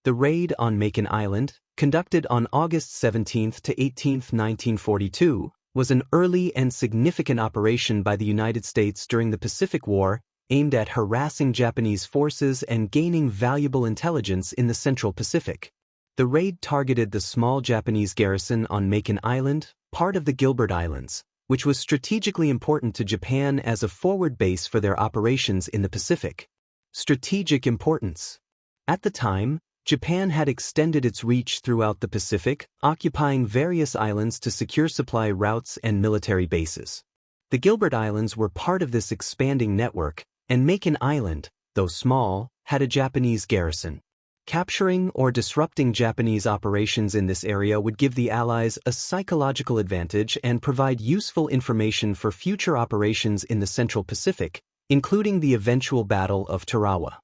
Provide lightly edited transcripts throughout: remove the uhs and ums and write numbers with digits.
The raid on Makin Island, conducted on August 17 to 18, 1942, was an early and significant operation by the United States during the Pacific War, aimed at harassing Japanese forces and gaining valuable intelligence in the Central Pacific. The raid targeted the small Japanese garrison on Makin Island, part of the Gilbert Islands, which was strategically important to Japan as a forward base for their operations in the Pacific. Strategic importance. At the time, Japan had extended its reach throughout the Pacific, occupying various islands to secure supply routes and military bases. The Gilbert Islands were part of this expanding network, and Makin Island, though small, had a Japanese garrison. Capturing or disrupting Japanese operations in this area would give the Allies a psychological advantage and provide useful information for future operations in the Central Pacific, including the eventual Battle of Tarawa.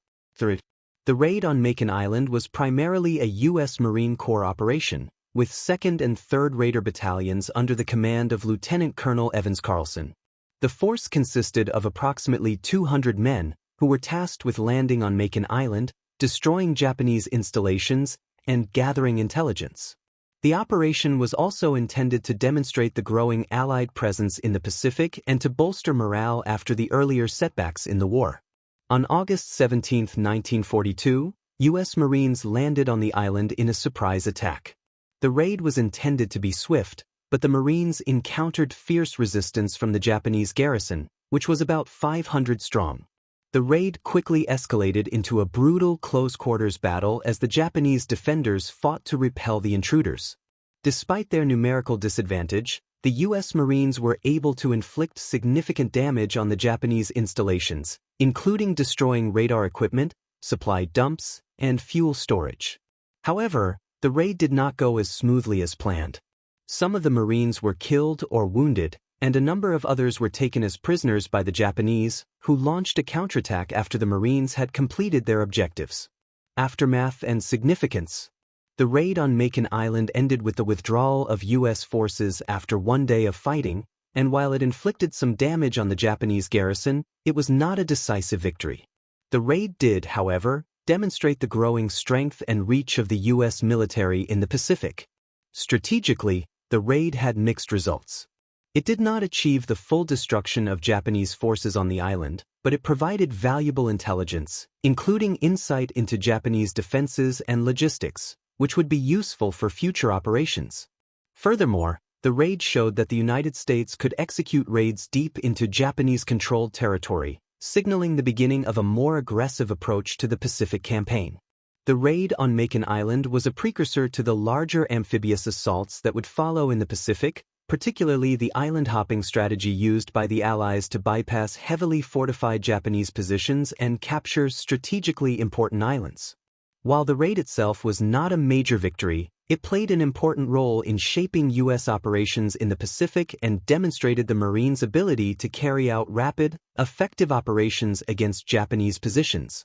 The raid on Makin Island was primarily a U.S. Marine Corps operation, with 2nd and 3rd Raider battalions under the command of Lieutenant Colonel Evans Carlson. The force consisted of approximately 200 men, who were tasked with landing on Makin Island, destroying Japanese installations, and gathering intelligence. The operation was also intended to demonstrate the growing Allied presence in the Pacific and to bolster morale after the earlier setbacks in the war. On August 17, 1942, U.S. Marines landed on the island in a surprise attack. The raid was intended to be swift, but the Marines encountered fierce resistance from the Japanese garrison, which was about 500 strong. The raid quickly escalated into a brutal close-quarters battle as the Japanese defenders fought to repel the intruders. Despite their numerical disadvantage, the U.S. Marines were able to inflict significant damage on the Japanese installations, including destroying radar equipment, supply dumps, and fuel storage. However, the raid did not go as smoothly as planned. Some of the Marines were killed or wounded, and a number of others were taken as prisoners by the Japanese, who launched a counterattack after the Marines had completed their objectives. Aftermath and significance. The raid on Makin Island ended with the withdrawal of U.S. forces after one day of fighting, and while it inflicted some damage on the Japanese garrison, it was not a decisive victory. The raid did, however, demonstrate the growing strength and reach of the U.S. military in the Pacific. Strategically, the raid had mixed results. It did not achieve the full destruction of Japanese forces on the island, but it provided valuable intelligence, including insight into Japanese defenses and logistics, which would be useful for future operations. Furthermore, the raid showed that the United States could execute raids deep into Japanese-controlled territory, signaling the beginning of a more aggressive approach to the Pacific campaign. The raid on Makin Island was a precursor to the larger amphibious assaults that would follow in the Pacific, particularly the island-hopping strategy used by the Allies to bypass heavily fortified Japanese positions and capture strategically important islands. While the raid itself was not a major victory, it played an important role in shaping U.S. operations in the Pacific and demonstrated the Marines' ability to carry out rapid, effective operations against Japanese positions.